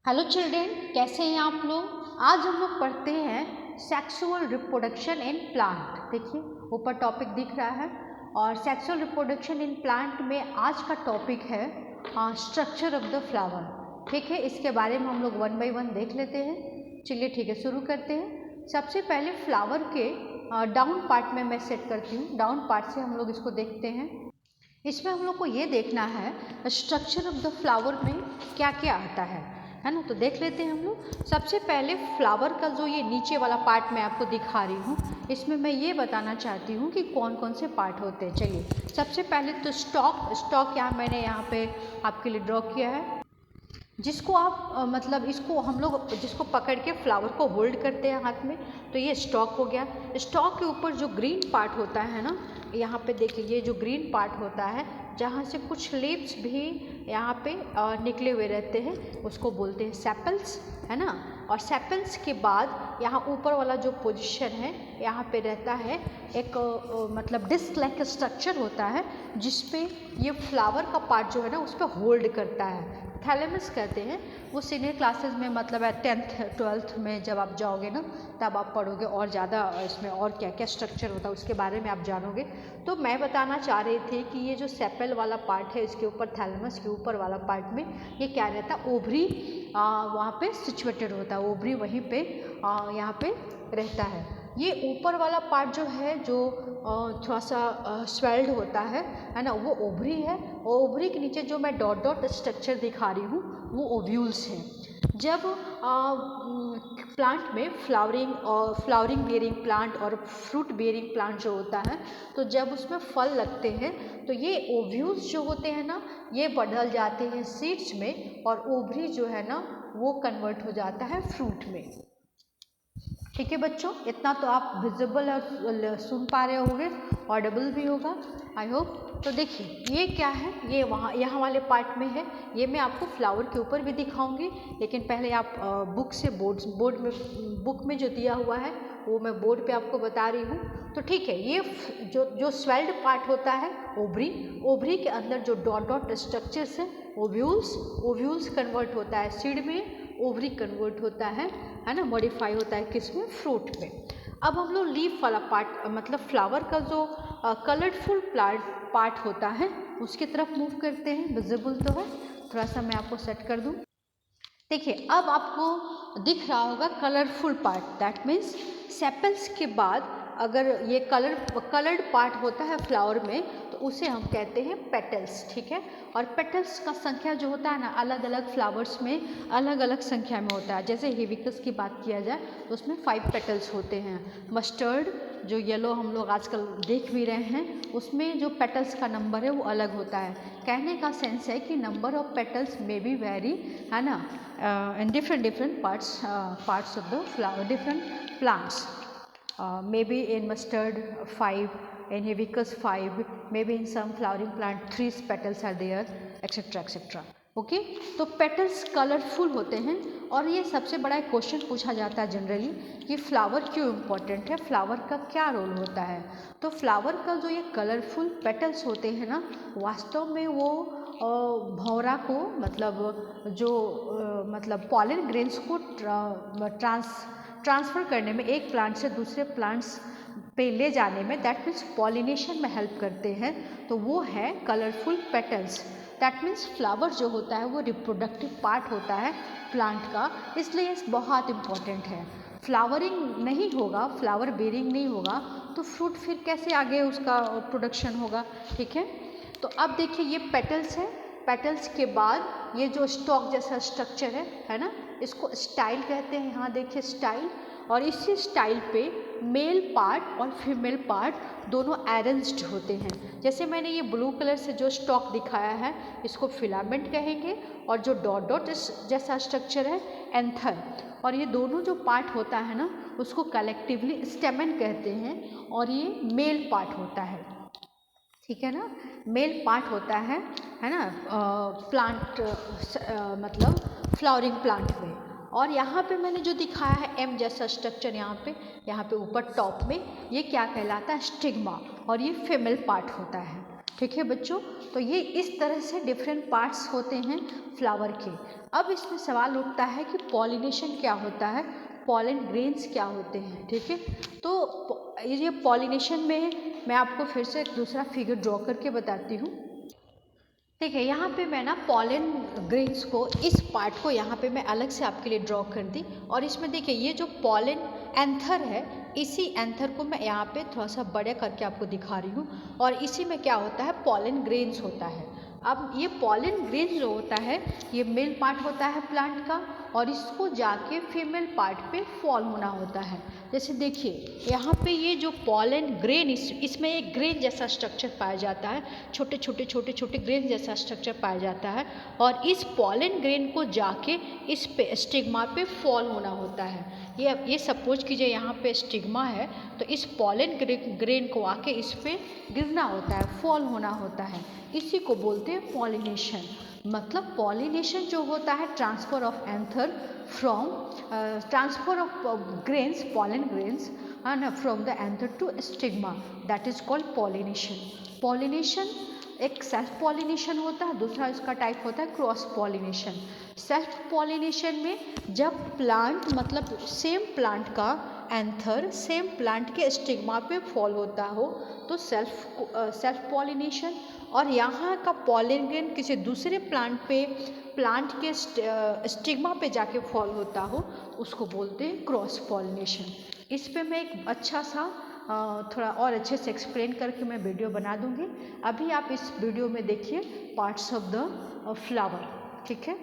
Hello children, कैसे हैं आप लोग। आज हम लोग पढ़ते हैं सेक्सुअल रिप्रोडक्शन इन प्लांट। देखिए ऊपर टॉपिक दिख रहा है और सेक्सुअल रिप्रोडक्शन इन प्लांट में आज का टॉपिक है स्ट्रक्चर ऑफ द फ्लावर। ठीक है, इसके बारे में हम लोग वन बाय वन देख लेते हैं। चलिए ठीक है, शुरू करते हैं। सबसे पहले फ्लावर के डाउन पार्ट में मैं सेट करती हूँ। डाउन पार्ट से हम लोग इसको देखते हैं। इसमें हम लोग को ये देखना है स्ट्रक्चर ऑफ द फ्लावर में क्या क्या आता है ना। तो देख लेते हैं हम लोग। सबसे पहले फ्लावर का जो ये नीचे वाला पार्ट मैं आपको दिखा रही हूँ, इसमें मैं ये बताना चाहती हूँ कि कौन कौन से पार्ट होते हैं। चलिए सबसे पहले तो स्टॉक यहाँ मैंने यहाँ पे आपके लिए ड्रॉ किया है, जिसको आप मतलब इसको हम लोग जिसको पकड़ के फ्लावर को होल्ड करते हैं हाथ में, तो ये स्टॉक हो गया। स्टॉक के ऊपर जो ग्रीन पार्ट होता है ना, यहाँ पे देखिए ये जो ग्रीन पार्ट होता है जहाँ से कुछ लीव्स भी यहाँ पे निकले हुए रहते हैं, उसको बोलते हैं सेपल्स, है ना। और सेपल्स के बाद यहाँ ऊपर वाला जो पोजीशन है यहाँ पे रहता है एक मतलब डिस्क लाइक स्ट्रक्चर होता है, जिसपे ये फ्लावर का पार्ट जो है ना उस पर होल्ड करता है। थैलेमस कहते हैं। वो सीनियर क्लासेस में मतलब है 10th 12th में जब आप जाओगे ना तब आप पढ़ोगे और ज़्यादा इसमें और क्या क्या स्ट्रक्चर होता है उसके बारे में आप जानोगे। तो मैं बताना चाह रही थी कि ये जो सेपल वाला पार्ट है इसके ऊपर थैलेमस के ऊपर वाला पार्ट में ये क्या रहता है, ओवरी वहाँ पे सिचुएटेड होता है। ओवरी वहीं पे यहाँ पे रहता है। ये ऊपर वाला पार्ट जो है जो थोड़ा सा स्वेल्ड होता है ना, वो ओवरी है। और ओवरी के नीचे जो मैं डॉट डॉट स्ट्रक्चर दिखा रही हूँ वो ओव्यूल्स हैं। जब प्लांट में फ्लावरिंग बेयरिंग प्लांट और फ्रूट बेयरिंग प्लांट जो होता है, तो जब उसमें फल लगते हैं तो ये ओव्यूल्स जो होते हैं ना ये बदल जाते हैं सीड्स में, और ओवरी जो है ना वो कन्वर्ट हो जाता है फ्रूट में। ठीक है बच्चों, इतना तो आप विजिबल और सुन पा रहे होंगे, ऑडिबल भी होगा आई होप। तो देखिए ये क्या है, ये यहाँ वाले पार्ट में है। ये मैं आपको फ्लावर के ऊपर भी दिखाऊंगी, लेकिन पहले आप बुक से बुक में जो दिया हुआ है वो मैं बोर्ड पे आपको बता रही हूँ। तो ठीक है, ये जो स्वेल्ड पार्ट होता है ओवरी के अंदर जो डॉट डॉट स्ट्रक्चर्स है ओव्यूल्स कन्वर्ट होता है सीड में, ओवरी कन्वर्ट होता है ना, मॉडिफाई होता है किसमें, फ्रूट में। अब हम लोग लीफ वाला पार्ट मतलब फ्लावर का जो कलरफुल पार्ट होता है उसकी तरफ मूव करते हैं। विजिबल तो है, थोड़ा सा मैं आपको सेट कर दूं। देखिए अब आपको दिख रहा होगा colourful part, that means sepals के बाद अगर ये कलर्ड पार्ट होता है फ्लावर में तो उसे हम कहते हैं पेटल्स। ठीक है, और पेटल्स का संख्या जो होता है ना अलग अलग फ्लावर्स में अलग अलग संख्या में होता है। जैसे हिबिस्कस की बात किया जाए तो उसमें 5 पेटल्स होते हैं। मस्टर्ड जो येलो हम लोग आजकल देख भी रहे हैं उसमें जो पेटल्स का नंबर है वो अलग होता है। कहने का सेंस है कि नंबर ऑफ पेटल्स में भी वेरी, है ना, in different parts of the flower, different plants. Maybe in mustard 5, in hibiscus 5, maybe in some flowering plant 3 petals are there, etc etc. Okay, तो पेटल्स कलरफुल होते हैं। और ये सबसे बड़ा एक क्वेश्चन पूछा जाता है जनरली कि फ्लावर क्यों इम्पोर्टेंट है, फ्लावर का क्या रोल होता है। तो फ्लावर का जो ये कलरफुल पेटल्स होते हैं ना, वास्तव में वो भौरा को मतलब जो मतलब पॉलन ग्रेन्स को ट्रांसफ़र करने में एक प्लांट से दूसरे प्लांट्स पे ले जाने में, दैट मीन्स पॉलिनेशन में हेल्प करते हैं। तो वो है colourful petals. That means flower जो होता है वो रिप्रोडक्टिव पार्ट होता है प्लांट का, इसलिए बहुत इम्पॉर्टेंट है। फ्लावरिंग नहीं होगा, फ्लावर बेयरिंग नहीं होगा तो फ्रूट फिर कैसे आगे उसका प्रोडक्शन होगा। ठीक है, तो अब देखिए ये पेटल्स है। पेटल्स के बाद ये जो स्टॉक जैसा स्ट्रक्चर है ना, इसको स्टाइल कहते हैं। यहाँ देखिए स्टाइल, और इसी स्टाइल पे मेल पार्ट और फीमेल पार्ट दोनों अरेंज्ड होते हैं। जैसे मैंने ये ब्लू कलर से जो स्टॉक दिखाया है इसको फिलामेंट कहेंगे, और जो डॉट डॉट जैसा स्ट्रक्चर है एंथर, और ये दोनों जो पार्ट होता है ना उसको कलेक्टिवली स्टेमन कहते हैं, और ये मेल पार्ट होता है। ठीक है ना, मेल पार्ट होता है ना प्लांट मतलब फ्लावरिंग प्लांट में। और यहाँ पे मैंने जो दिखाया है एम जैसा स्ट्रक्चर यहाँ पे ऊपर टॉप में, ये क्या कहलाता है, स्टिग्मा, और ये फीमेल पार्ट होता है। ठीक है बच्चों, तो ये इस तरह से डिफरेंट पार्ट्स होते हैं फ्लावर के। अब इसमें सवाल उठता है कि पॉलिनेशन क्या होता है, पॉलन ग्रेन्स क्या होते हैं। ठीक है, तो ये पॉलिनेशन में मैं आपको फिर से एक दूसरा फिगर ड्रॉ करके बताती हूँ। ठीक है, यहाँ पे मैं ना पॉलन ग्रेन्स को, इस पार्ट को यहाँ पे मैं अलग से आपके लिए ड्रॉ कर दी, और इसमें देखिए ये जो पॉलन एंथर है, इसी एंथर को मैं यहाँ पे थोड़ा सा बड़े करके आपको दिखा रही हूँ, और इसी में क्या होता है, पॉलन ग्रेन्स होता है। अब ये पॉलन ग्रेन जो होता है ये मेल पार्ट होता है प्लांट का, और इसको जाके फीमेल पार्ट पे फॉल होना होता है। जैसे देखिए यहाँ पे ये जो पॉलन ग्रेन, इसमें एक ग्रेन जैसा स्ट्रक्चर पाया जाता है, छोटे छोटे ग्रेन जैसा स्ट्रक्चर पाया जाता है, और इस पॉलन ग्रेन को जाके इस पे स्टिग्मा पे फॉल होना होता है। ये सपोज कीजिए यहाँ पे स्टिग्मा है, तो इस पॉलन ग्रेन को आके इस पे गिरना होता है, फॉल होना होता है। इसी को बोलते हैं पॉलिनेशन। मतलब पॉलिनेशन जो होता है transfer of anther from transfer of grains, pollen grains and from the anther to stigma, that is called pollination. Pollination एक सेल्फ पॉलिनेशन होता है, दूसरा इसका टाइप होता है क्रॉस पॉलिनेशन। सेल्फ पॉलिनेशन में जब प्लांट मतलब सेम प्लांट का एंथर सेम प्लांट के स्टिग्मा पे फॉल होता हो तो सेल्फ पॉलिनेशन, और यहाँ का पॉलन ग्रेन किसी दूसरे प्लांट के स्टिग्मा पे जाके फॉल होता हो उसको बोलते हैं क्रॉस पॉलिनेशन। इस पे मैं एक अच्छा सा थोड़ा और अच्छे से एक्सप्लेन करके मैं वीडियो बना दूंगी। अभी आप इस वीडियो में देखिए पार्ट्स ऑफ द फ्लावर। ठीक है।